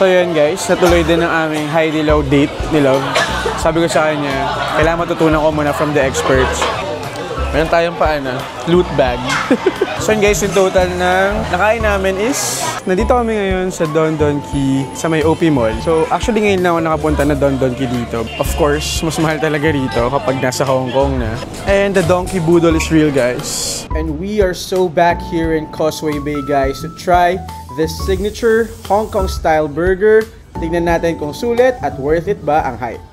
So yun guys, natuloy din ang aming Haidilaw date ni Love. Sabi ko sa kanya, kailangan matutunan ko muna from the experts. Meron tayong loot bag. So yun guys, yung total ng nakain namin is, nandito kami ngayon sa Don Donki sa may OP Mall. So actually ngayon na ako nakapunta na Don Donki dito. Of course, mas mahal talaga rito kapag nasa Hong Kong na. And the Donkey Boodle is real guys. And we are so back here in Causeway Bay guys to try this signature Hong Kong style burger. Tignan natin kung sulit at worth it ba ang hype.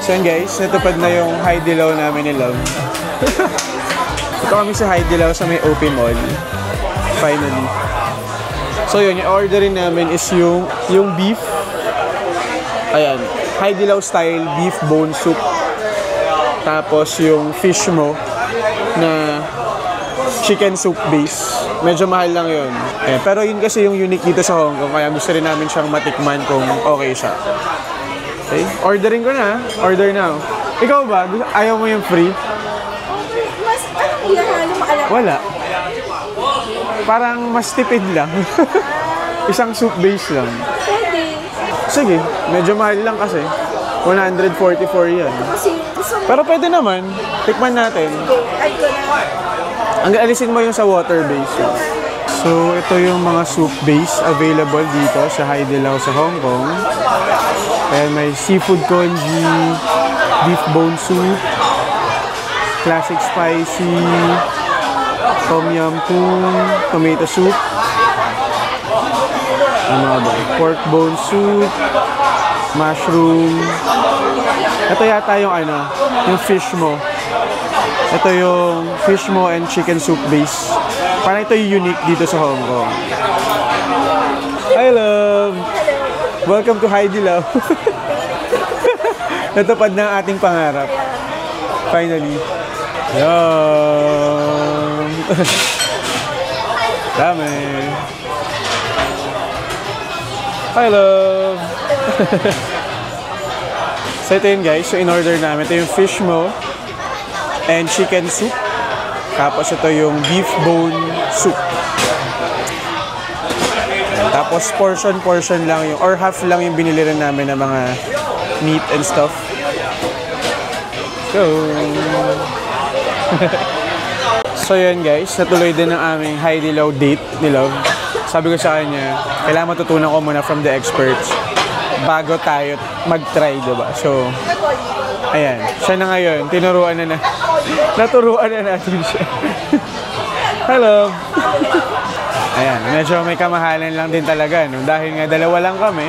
So yun guys, natupad na yung Haidilaw namin ni Love. Ito kami sa Haidilaw sa may OP Mall. Finally. So yun, yung orderin namin is yung beef. Ayan, Haidilaw style beef bone soup. Tapos yung fish mo na chicken soup base. Medyo mahal lang yun. Ayan, pero yun kasi yung unique dito sa Hong Kong, kaya gusto rin namin siyang matikman kung okay siya. Okay, ordering ko na. Order now. Ikaw ba? Ayaw mo yung free? Mas, wala. Parang mas tipid lang. Isang soup base lang. Pwede. Sige, medyo mahal lang kasi. 144 yan. Pero pwede naman. Tikman natin. Ang alisin mo yung sa water base. So, ito yung mga soup base available dito sa Haidilaw sa Hong Kong. Ayan, may seafood congee, beef bone soup, classic spicy, tom yum goong, tomato soup, ano ba? Pork bone soup, mushroom. Ito yata yung yung fish mo. Ito yung fish mo and chicken soup base. Parang ito yung unique dito sa Hong Kong. Hi, Love! Welcome to Haidilaw. Natupad na ang ating pangarap. Finally. Yum! Dami! Hi, Love! So ito yun guys. So in-order namin. Ito yung fish mo and chicken soup. Tapos ito yung beef bone soup. Tapos portion lang yung, or half lang yung binili rin namin ng mga meat and stuff. Go! So yun guys, natuloy din ang aming Haidilaw date ni Love. Sabi ko sa kanya, kailangan matutunan ko muna from the experts bago tayo mag-try, diba? So, ayan, siya na ngayon, tinuruan na naturuan na natin siya. Hello! Ayan, medyo may kamahalan lang din talaga, no? Dahil nga dalawa lang kami.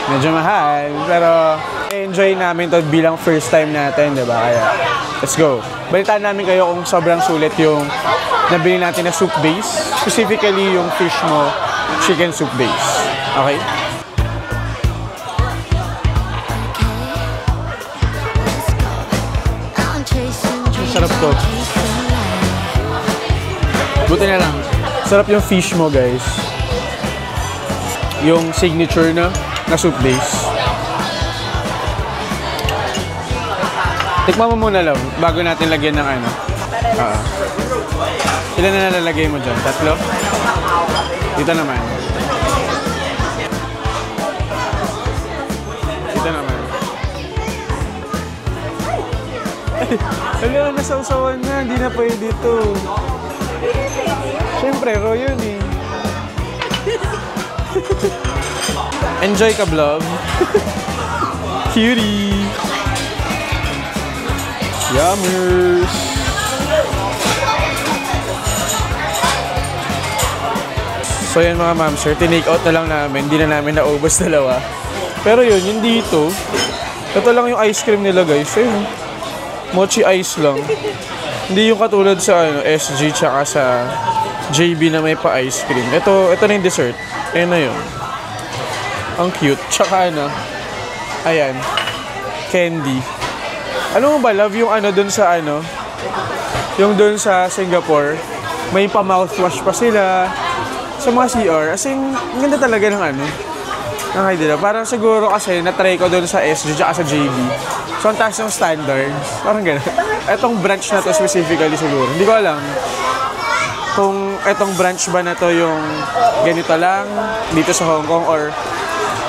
Medyo mahal, pero enjoy namin to bilang first time natin, diba? Kaya, let's go. Balitaan namin kayo kung sobrang sulit yung nabili natin na soup base. Specifically, yung fish mo, chicken soup base. Okay? Sarap to. Buti na lang. Sarap yung fish mo, guys. Yung signature na soup base. Tikman mo muna lang bago natin lagyan ng ilan na nalalagay mo dyan? 3? Dito naman. Dito naman. Alam, nasawsawan na. Hindi na pwede dito. Siyempre, raw yun eh. Enjoy ka, vlog. Cutie. Yummers. So yan mga ma'am sir, tinake out na lang namin. Hindi na namin naubos dalawa. Pero yun, yung dito, ito lang yung ice cream nila guys. Ayun, mochi ice lang. Hindi yung katulad sa SG tsaka sa JB na may pa ice cream. Ito na yung dessert. Ayun na yun. Ang cute. Tsaka ayan, candy. Ano mo ba, love yung dun sa yung dun sa Singapore, may pa mouthwash pa sila sa mga CR. As in, ganda talaga ng ng parang siguro kasi na-try ko dun sa SG tsaka sa JB. So, ang taas ng standards. Parang gano'n. Etong branch na to specifically siguro. Hindi ko alam kung etong branch ba na to yung ganito lang dito sa Hong Kong or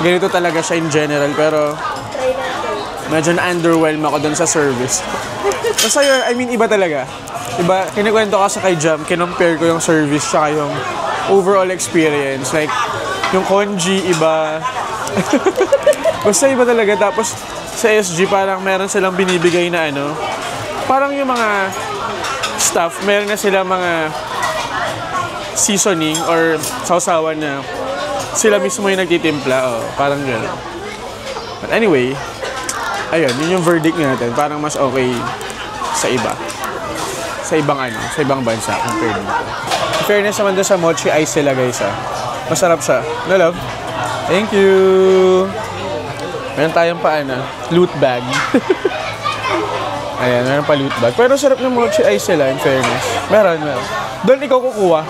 ganito talaga siya in general. Pero medyo na-underwhelm ako dun sa service. Basta yun, I mean, iba talaga. Iba, kinikwento ko sa kay Jam, kinompare ko yung service tsaka yung overall experience. Like, yung congee, iba. Basta iba talaga. Tapos, sa SG, parang meron silang binibigay na parang yung mga staff, meron na silang mga seasoning or sausawan na sila mismo yung nagtitimpla. Parang gano'n. But anyway, ayun, yun yung verdict natin. Parang mas okay sa iba. Sa ibang bansa compared dito. In fairness naman doon sa mochi ice sila guys Masarap siya. No love? Thank you! Meron tayong loot bag. Ayan, meron pa loot bag. Pero sarap ng mochi ice sila, in fairness. Meron. Doon ikaw kukuha.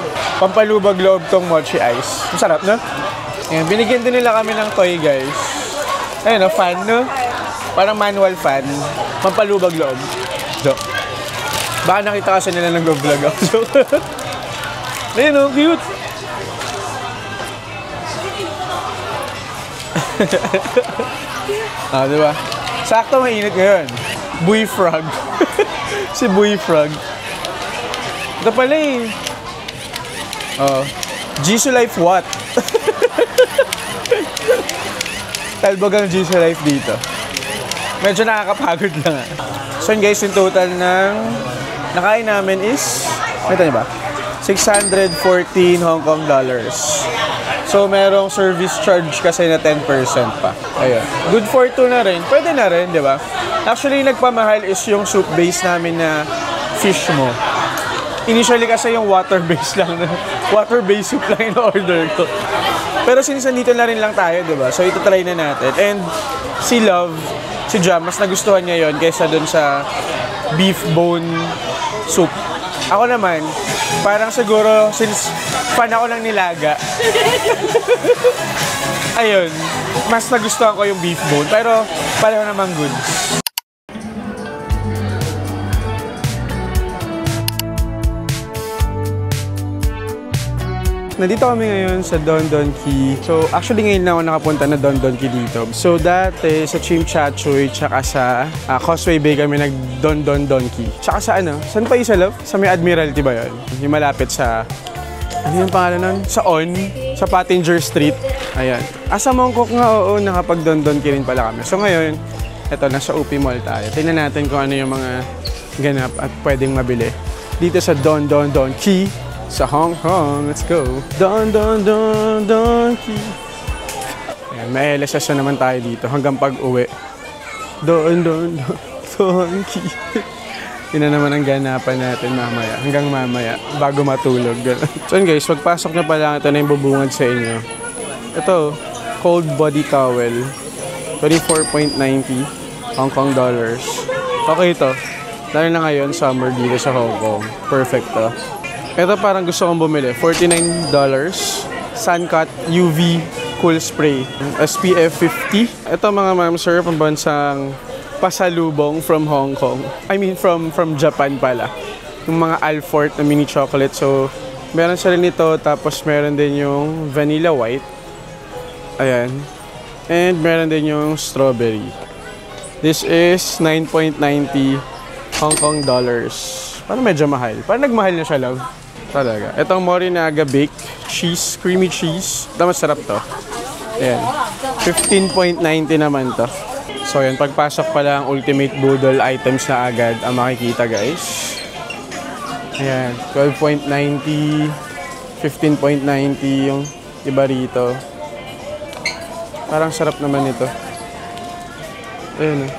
Pampalubag loob tong mochi ice. Masarap, no? Ayan, binigyan din nila kami ng toy, guys. Ayun, fan, no? Parang manual fan. Pampalubag loob. So, baka nakita kasi nila nag-vlog ako. So, ayun, cute. Diba? Sakto mainit ngayon. Buy Frog. Si Buy Frog. Ito pala Jisoo Life what? Talbog ang Jisoo Life dito. Medyo nakakapagod lang So yun guys, yung total ng nakain namin is, ito niyo ba? 614 Hong Kong dollars. So, merong service charge kasi na 10% pa. Ayun. Good for 2 na rin. Pwede na rin, di ba? Actually, nagpamahal is yung soup base namin na fish mo. Initially kasi yung water-based lang. Water-based soup lang yung order ko. Pero since nandito na rin lang tayo, di ba? So, ito try na natin. And si Love, si Jam, mas nagustuhan niya yon kaysa dun sa beef bone soup. Ako naman, parang siguro, since fan ako ng nilaga, ayun, mas nagustuhan ko yung beef bone. Pero, pareho namang good. Nandito kami ngayon sa Don Don Key. So, actually ngayon na ako nakapunta na Don Don Key dito. So, dati sa Chim Cha Choy, tsaka sa Causeway Bay kami nag-Don Don Don Key. Tsaka sa saan pa isa, love? Sa may Admiralty ba yun? Yung malapit sa, ano yung pangalan nun? Sa sa Pottinger Street. Ayan. Sa Mongkok nga, oo, nakapag-Don Don Key rin pala kami. So, ngayon, eto, nasa UP Mall tayo. Tingnan natin kung ano yung mga ganap at pwedeng mabili. Dito sa Don Don Don Key. Sa Hong Kong, let's go. Don Don Don Don Key. Ayan, may LSS na naman tayo dito hanggang pag-uwi. Don Don Don Don Key. Yun na naman ang ganapan natin mamaya. Hanggang mamaya, bago matulog. So yun guys, pagpasok na pa lang, ito na yung bubungad sa inyo. Ito, cold body towel. 24.90 Hong Kong dollars. Okay ito. Lalo na ngayon, summer dito sa Hong Kong. Perfect to. Ito parang gusto kong bumili. $49. Suncut UV Cool Spray. SPF 50. Ito mga ma'am sir, pambansang pasalubong from Hong Kong. I mean from Japan pala. Yung mga Alfort na mini chocolate. So, meron sila nito. Tapos meron din yung vanilla white. Ayan. And meron din yung strawberry. This is 9.90 Hong Kong dollars. Parang medyo mahal. Parang nagmahal na siya, love. Talaga. Itong Morinaga Bake Cheese, creamy cheese. Ito masarap to. Ayan. 15.90 naman to. So yan, pagpasok pala ang Ultimate Boodle items na agad ang makikita guys. Ayan, 12.90, 15.90 yung iba rito. Parang sarap naman ito. Ayun,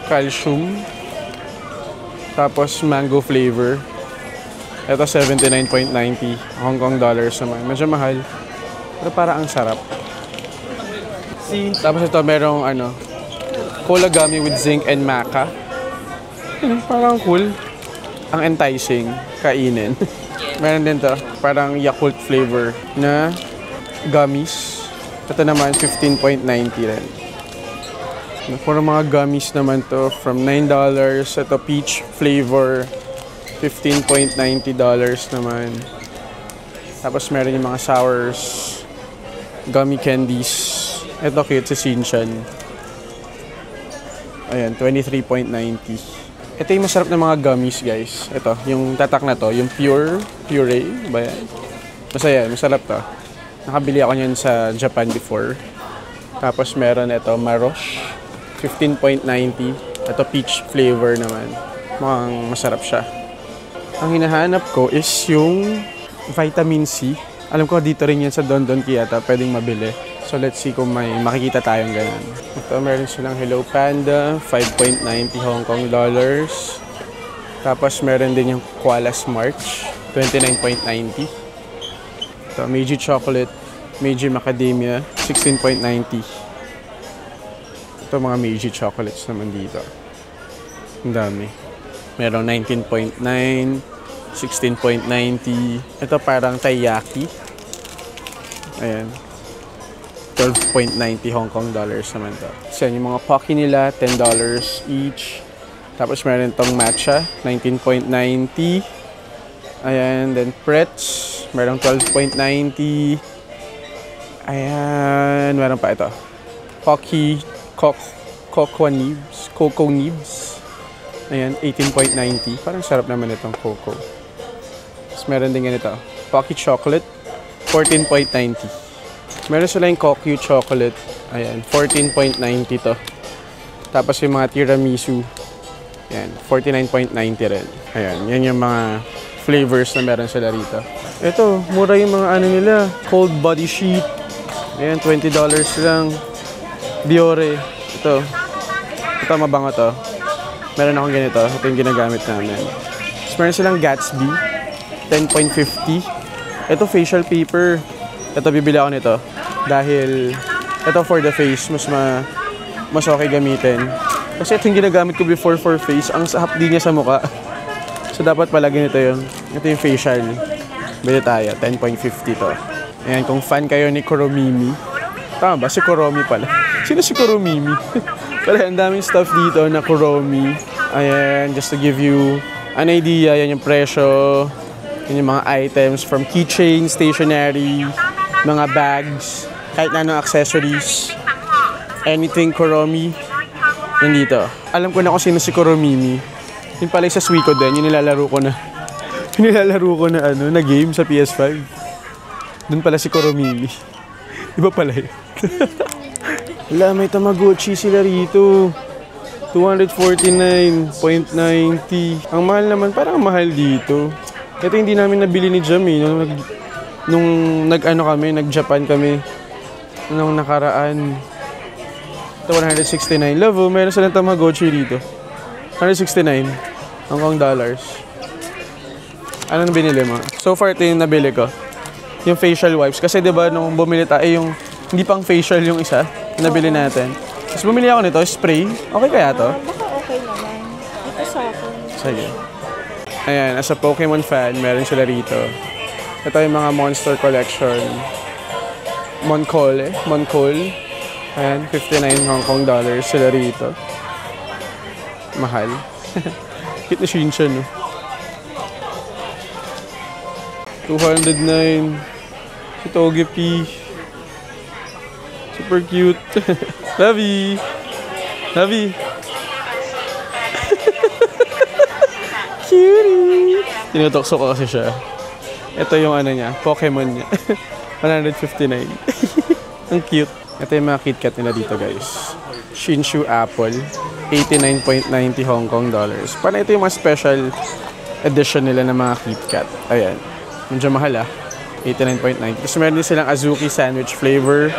calcium. Tapos mango flavor. Ito 79.90 Hong Kong dollars naman. Medyo mahal. Pero parang ang sarap. Tapos ito merong cola gummy with zinc and maca. Parang cool. Ang enticing. Kainin. Meron din to. Parang Yakult flavor na gummies. Ito naman 15.90 rin. For mga gummies naman to, from $9. Ito peach flavor, $15.90 naman. Tapos meron yung mga sours, gummy candies. Ito cute sa Shinchan. Ayan, $23.90. Ito yung masarap na mga gummies, guys. Ito, yung tatak na to, yung puree ba yan? Masaya, masarap to. Nakabili ako niyan sa Japan before. Tapos meron ito, Marosh. 15.90. Ito peach flavor naman. Mukhang masarap siya. Ang hinahanap ko is yung vitamin C. Alam ko dito rin yan sa Don Don Quiata. Pwedeng mabili. So let's see kung may makikita tayong ganun. Ito meron silang Hello Panda. 5.90 Hong Kong dollars. Tapos meron din yung Koala March. 29.90. Ito Meiji Chocolate. Meiji Macadamia. 16.90. Ito mga Meiji chocolates naman dito. Ang dami. Merong 19.9, 16.90. Ito parang taiyaki. Ayan. 12.90 Hong Kong dollars naman to. So yung mga Pocky nila, $10 each. Tapos meron tong matcha, 19.90. Ayan. Then Pretz, merong 12.90. Ayan. Meron pa ito. Pocky Cocoa Nibs. Ayan, 18.90. Parang sarap naman itong cocoa. Tapos meron din ganito. Pocky Chocolate, 14.90. Meron sila yung Cocoa Chocolate. Ayan, 14.90 to. Tapos yung mga tiramisu. Ayan, 49.90 rin. Ayan, yan yung mga flavors na meron sila rito. Ito, mura yung mga nila. Cold body sheet. Ayan, $20 lang. Biore. Ito mabango to. Meron akong ganito. Ito yung ginagamit namin. Tapos meron silang Gatsby. 10.50. Ito facial paper. Ito bibili ako nito. Dahil ito for the face. Mas okay gamitin. Kasi ito yung ginagamit ko before for face. Ang hapdi niya sa mukha. So dapat pala ganito yun. Ito yung facial. Bili tayo. 10.50 to. Ayan, kung fan kayo ni Kuromimi. Tama ba? Si Kuromi pala. Sino si Kuromimi? Pero ang daming stuff dito na Kuromi. Ayan, just to give you an idea, yan yung presyo. Yan yung mga items from keychain, stationery, mga bags, kahit na anong accessories. Anything Kuromi, nandito. Alam ko na kung sino si Kuromimi. Yun pala sa Suiko din, yung nilalaro ko na. Yung nilalaro ko na na game sa PS5. Doon pala si Kuromimi. Iba pala yun. Wala, may Tamagotchi sila rito. 249.90. Ang mahal naman, parang mahal dito. Ito hindi namin nabili ni Jam nung nag-Japan kami. Nung nakaraan. Ito 169. Love, meron silang Tamagotchi dito. 169 Hong Kong dollars. Anong binili mo? So far, ito yung nabili ko. Yung facial wipes. Kasi diba nung bumili tayo, yung hindi pang facial yung isa. Nabili natin. Tapos bumili ako nito, spray. Okay kaya to? Baka okay naman. Ito sa akin. Sige. Ayan, as a Pokemon fan, meron sila rito. Ito yung mga Monster Collection. Moncole. Ayan, 59 Hong Kong dollars sila rito. Mahal. Cute na Shinchan, no? 209. Si Togepi. Super cute. Lovey. Cutie. Tinutokso ko kasi siya. Ito yung niya, Pokemon niya. 159. Ang cute. Ito yung mga KitKat nila dito, guys. Shinshu Apple. 89.90 Hong Kong dollars. Parang ito yung mga special edition nila ng mga KitKat. Ayan. Medyo mahal, ah. $89.90. Tapos meron din silang Azuki sandwich flavor.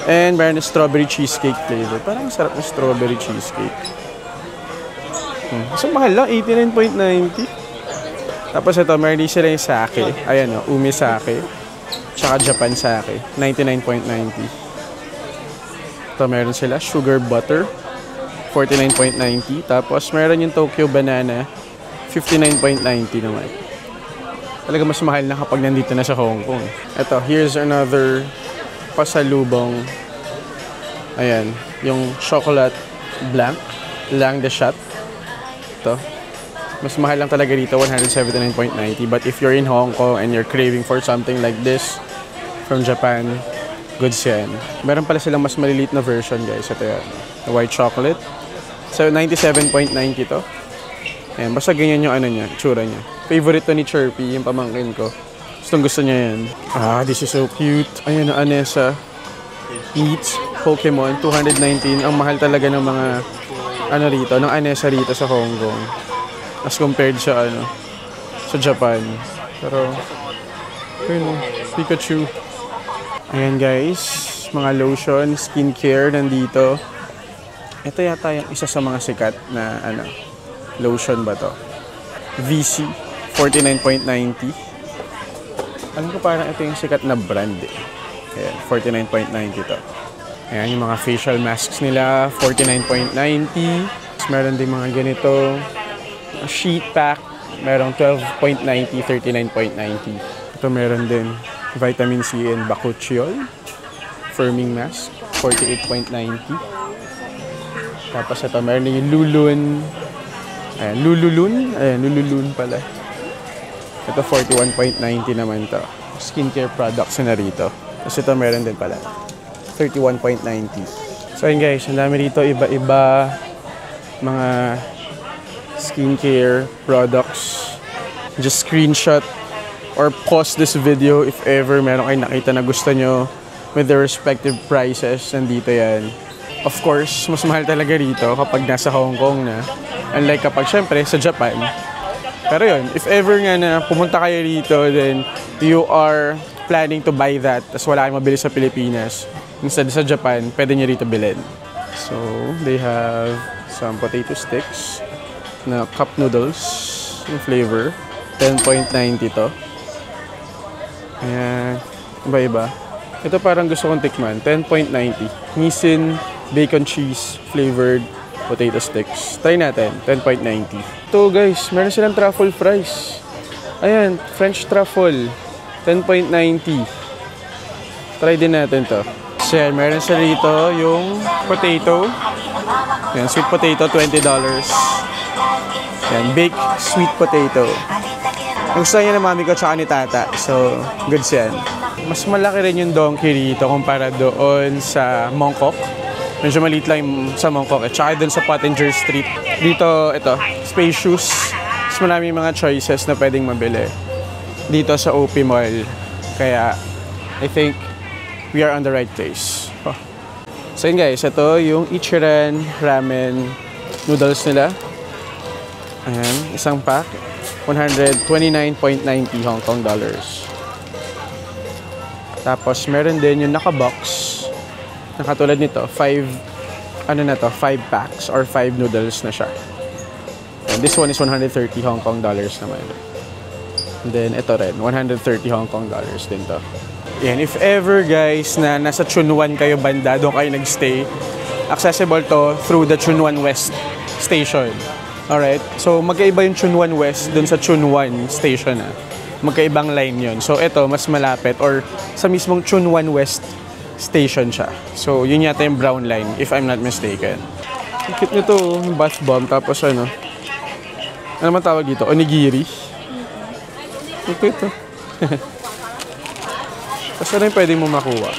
And meron din strawberry cheesecake flavor. Parang sarap ng strawberry cheesecake. So mahal lang, $89.90. Tapos ito, meron din sila yung sake. Ayan o, umi sake. Tsaka Japan sake. $99.90. Ito, meron sila sugar butter. $49.90. Tapos meron yung Tokyo banana. $59.90 naman. Talaga mas mahal na kapag nandito na sa Hong Kong. Ito, here's another pasalubong. Ayan, yung chocolate blanc. Lang de shot. Ito. Mas mahal lang talaga dito, $179.90. But if you're in Hong Kong and you're craving for something like this from Japan, goods yan. Meron pala silang mas maliliit na version, guys. Ito yan. The white chocolate. So, $97.90 to. Ayan, basta ganyan yung ano niya, tsura niya. Favorite to ni Chirpy, yung pamangkin ko. Gusto niya yan. Ah, this is so cute. Ayan, ang Anessa. Meets Pokemon, $219. Ang mahal talaga ng mga, ano rito, ng Anessa rito sa Hong Kong. As compared sa, sa Japan. Pero, ayun, Pikachu. Ayan guys, mga lotion, skincare nandito. Ito yata yung isa sa mga sikat na, lotion ba to? VC, $49.90. Alam ko parang ito yung sikat na brand eh. Ayan, $49.90 to. Ayan, yung mga facial masks nila, $49.90. Meron din mga ganito. Sheet pack, merong $12.90, $39.90. Ito meron din vitamin C and bakuchiol. Firming mask, $48.90. Tapos ito, meron din yung Lulun. Ayan, Lululun pala. Ito, $41.90 naman to. Skincare products na rito. Tapos ito, meron din pala. $31.90. So, yun guys, ang dami rito. Iba-iba mga skincare products. Just screenshot or pause this video if ever meron kayo nakita na gusto nyo with the respective prices. Nandito yan. Of course, mas mahal talaga rito kapag nasa Hong Kong na. Unlike kapag, syempre, sa Japan. Pero yun, if ever nga na pumunta kayo rito, then you are planning to buy that, tas wala kayong mabili sa Pilipinas, instead sa Japan, pwede nyo rito bilhin. So, they have some potato sticks na cup noodles yung flavor. $10.90 to. Ayan, iba-iba. Ito parang gusto kong tikman, $10.90. Nissin bacon cheese flavored potato sticks. Try natin, $10.90. Ito guys, meron silang truffle fries. Ayan, French truffle, $10.90. Try din natin to. So yan, meron sila dito yung potato. Yan, sweet potato, $20. Yan, baked sweet potato. Nagustuhan niya ng mami ko tsaka ni tata. So, goods yan. Mas malaki rin yung donkey rito kumpara doon sa Mongkok. Medyo maliit lang yung sa Mongkok. At saka doon sa Pottinger Street. Dito, ito, spacious. Mas marami mga choices na pwedeng mabili. Dito sa OP Mall. Kaya, I think we are on the right place. Oh. So yun guys, ito yung Ichiran ramen noodles nila. Ayan, isang pack. $129.90 Hong Kong dollars. Tapos meron din yung naka-box. Nakatulad nito, 5 packs or 5 noodles na siya. And this one is 130 Hong Kong dollars naman. And then ito rin, 130 Hong Kong dollars din to. Yan, if ever guys na nasa Chunwan kayo banda, doon kayo nagstay, accessible to through the Chunwan West Station. Alright, so magkaiba yung Chunwan West dun sa Chunwan Station na. Magkaibang line yun. So ito, mas malapit or sa mismong Chunwan West Station siya. So yun yata yung brown line, if I'm not mistaken. Ang cute nito, yung bath bomb, tapos ano naman tawag dito? Onigiri. Ito. Tapos ano yung pwede mo makuha?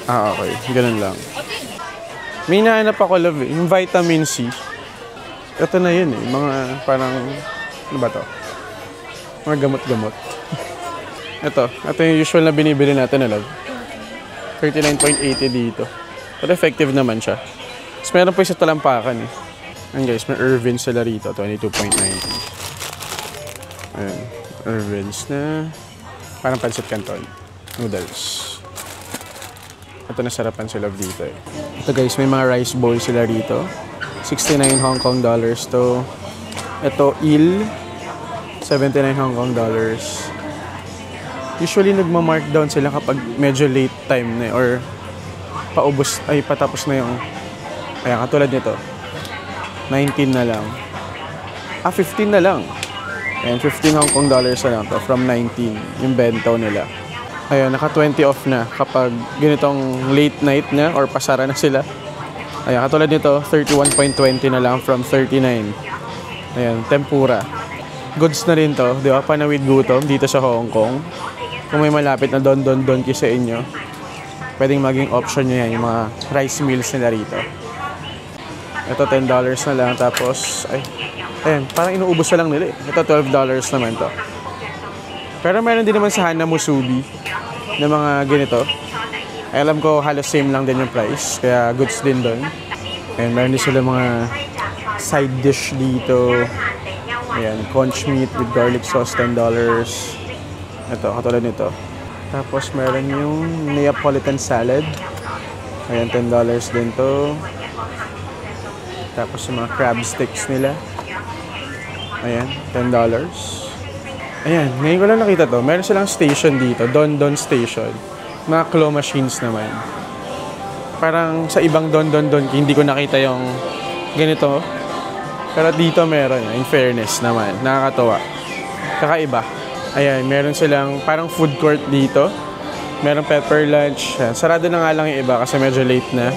Ah, okay. Ganun lang. May nahanap ako, love eh. Yung vitamin C. Ito na yun eh. Mga parang, ano ba to? Mga gamot-gamot. Ito yung usual na binibili natin, love. 39.80 dito. Pero effective naman siya. Tapos meron po isa talampakan eh. Ayan guys, may Irvins sila rito. 22.90. Ayan. Irvins na. Parang pancit canton. Noodles. Ito nasarapan sila dito eh. Ito guys, may mga rice bowl sila rito. 69 Hong Kong dollars to. Ito, il. 79 Hong Kong dollars. Usually nagma-markdown sila kapag medyo late time na or paubos, ay patapos na yung, ayan, katulad nito. 19 na lang. 15 na lang. Ayan, 15 Hong Kong dollars na lang to from 19, yung bento nila. Ayan, naka 20 off na kapag ganitong late night na or pasara na sila. Ayan, katulad nito, 31.20 na lang from 39. Ayan, tempura. Goods na rin to, di ba? Panawid gutom dito sa Hong Kong. Kung may malapit na Don Donki sa inyo, pwedeng maging option nyo yan, yung mga rice meals nila rito. Ito, $10 na lang. Tapos, ayan, parang inuubos na lang nila eh. Ito, $12 naman to. Pero meron din naman sa Hana Musubi na mga ganito. Ay, alam ko halos same lang din yung price. Kaya goods din doon. Ayan, meron din sila mga side dish dito. Ayan, conch meat with garlic sauce, $10. Ito, katulad nito. Tapos meron yung Neapolitan salad. Ayan, $10 din to. Tapos yung mga crab sticks nila. Ayan, $10. Ayan, ngayon ko lang nakita to. Meron silang station dito, Don Station. Mga claw machines naman. Parang sa ibang Don hindi ko nakita yung ganito. Pero dito meron, in fairness naman. Nakakatawa. Kakaiba. Ayan, meron silang parang food court dito. Meron pepper lunch. Ayan, sarado na nga lang yung iba kasi medyo late na.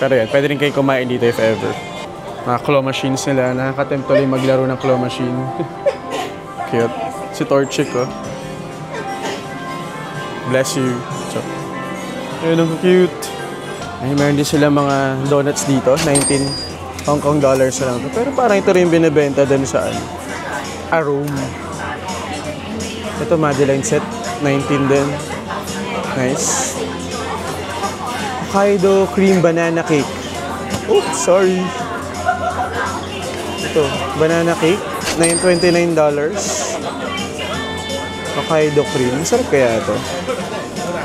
Pero yan, pwede rin kayo kumain dito if ever. Mga claw machines nila. Nakakatempt tuloy maglaro ng claw machine. Cute. Si Torchic, oh. Bless you. So, ayun, ang cute. Ay, meron din sila mga donuts dito. 19 Hong Kong dollars na lang. Pero parang ito rin binibenta din sa Arum. Ito, Madeline set. 19 din. Nice. Hokkaido cream banana cake. Oh, sorry. Ito, banana cake. $29. Hokkaido cream. Masarap kaya ito?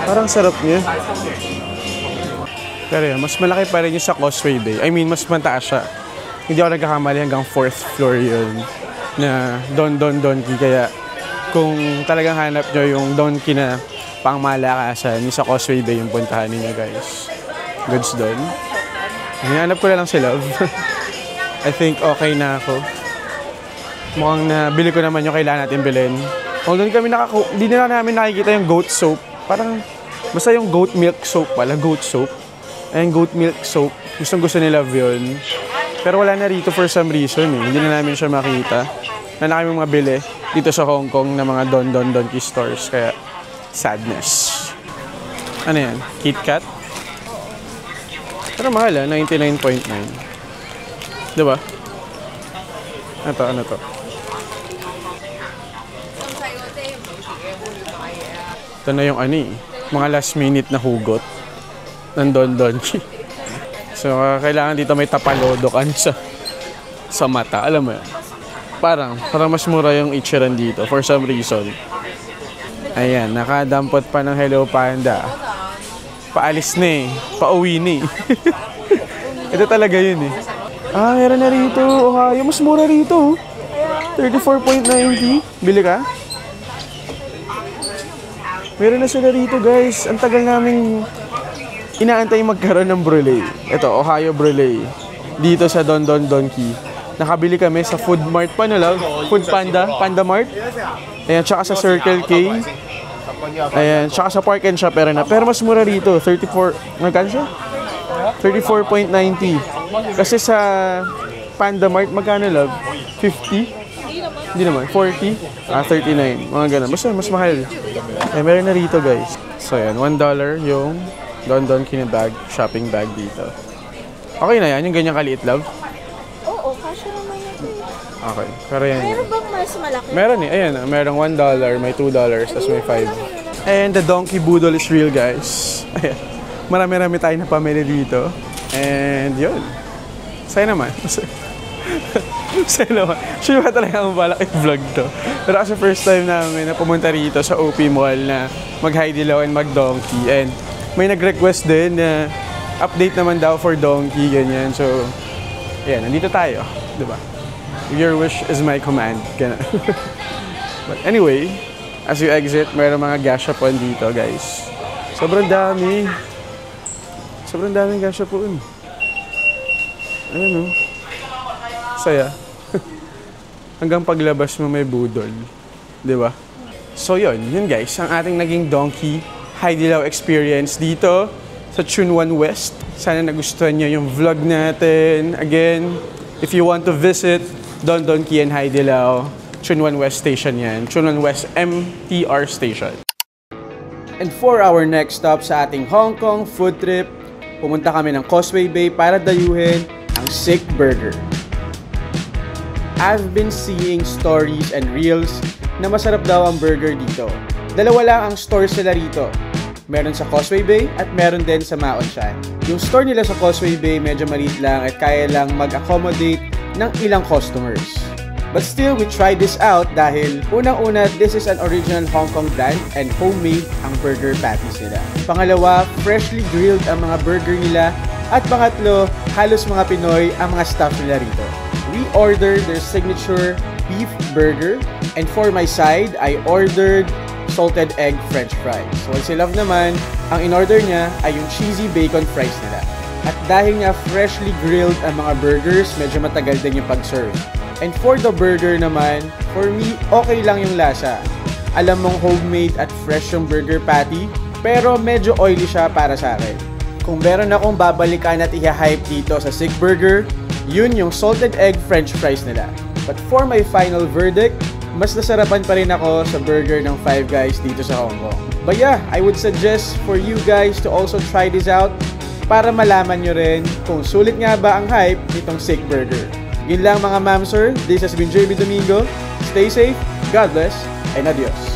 Parang sarap niya. Pero yan, mas malaki pa rin yung sa Causeway Bay. I mean, mas mataas siya. Hindi ako nagkakamali hanggang 4th floor yun na Don Donki. Kaya kung talagang hanap nyo yung Donki na pang malakasan, yung sa Causeway Bay yung puntahan ninyo, guys. Goods doon. Hinahanap ko na lang si Love. I think okay na ako. Mukhang nabili ko naman yung kailangan natin bilhin. Although hindi na namin nakikita yung goat soap. Parang, basta yung goat milk soap pala, goat soap. Ayun, goat milk soap. Gusto ni Love yun. Pero wala na rito for some reason eh. Hindi na namin siya makita. Wala na kami mga bili dito sa Hong Kong na mga Donki stores. Kaya, sadness. Ano yan? Kit Kat? Pero mahal ah, 99.9. Diba? Ano to? Ito na yung mga last minute na hugot ng Donki. So, kailangan dito may tapalodokan sa mata. Alam mo yan? Parang mas mura yung ichiran dito for some reason. Ayan, nakadampot pa ng Hello Panda. Paalis na eh. Pauwi na eh. Ito talaga yun eh. Meron na rito. Ohio, mas mura rito. 34.90. Bili ka? Meron na sila rito, guys. Ang tagal naming inaantay magkaroon ng brulee. Ito, Ohio brulee. Dito sa Donki. Nakabili kami sa Food Mart pa lang. Food Panda, Panda Mart. Ayan, tsaka sa Circle K. Ayan, tsaka sa Park and Shop. Pero mas mura rito. 34, magkano siya? 34.90. Kasi sa Panda Mart, magkano, Love? 50? Hindi naman, 40? 39. Mga ganun. Basta mas mahal. Meron na rito, guys. So, yan. $1 yung Donki na bag, shopping bag dito. Okay na yan? Yung ganyang kaliit, Love? Oo, kasya naman yan. Okay. Pero yan. Meron bang mas malaki? Meron eh. Ayan, merong $1, may $2, tapos may 5. And the donkey boodle is real, guys. Ayan. Marami-rami tayo na pamili dito. And yun. Saya naman. Sa'yo naman. Sure ba talaga ang balak i-vlog to? Pero kasi first time namin na pumunta rito sa OP Mall na mag-Hai Di Lao and mag-Donkey. And may nag-request din na update naman daw for Donkey, ganyan. So, ayan, nandito tayo. Diba? Your wish is my command. Ganun. But anyway, as you exit, mayroong mga gashapon dito, guys. Sobrang dami. Sobrang daming gashapon. Ano? Saya. Hanggang paglabas mo may budol. Diba? So yun guys, ang ating naging Donkey Hai Di Lao experience dito sa Chunwan West. Sana nagustuhan nyo yung vlog natin. Again, if you want to visit Don Donkey and Hai Di Lao, Chunwan West Station yan. Chunwan West MTR Station. And for our next stop sa ating Hong Kong food trip, pumunta kami ng Causeway Bay para dayuhin ang Sick Burger. I've been seeing stories and reels na masarap daw ang burger dito. Dalawa lang ang stores nila rito. Meron sa Causeway Bay at meron din sa Maon Shan. Yung store nila sa Causeway Bay medyo maliit lang at kaya lang mag-accommodate ng ilang customers. But still, we tried this out dahil unang-una, this is an original Hong Kong brand and homemade ang burger patties nila. Pangalawa, freshly grilled ang mga burger nila. At pangatlo, halos mga Pinoy ang mga staff nila rito. We ordered their signature beef burger. And for my side, I ordered salted egg french fries. So once I love naman, ang in-order niya ay yung cheesy bacon fries nila. At dahil nga freshly grilled ang mga burgers, medyo matagal din yung pag-serve. And for the burger naman, for me, okay lang yung lasa. Alam mong homemade at fresh yung burger patty, pero medyo oily siya para sa akin. Kung meron akong babalikan at i-hype dito sa Sick Burger, yun yung salted egg french fries nila. But for my final verdict, mas nasarapan pa rin ako sa burger ng Five Guys dito sa Hong Kong. But yeah, I would suggest for you guys to also try this out para malaman nyo rin kung sulit nga ba ang hype nitong Sick Burger. Yun lang mga ma'am sir, this has been JB Domingo. Stay safe, God bless, and adios.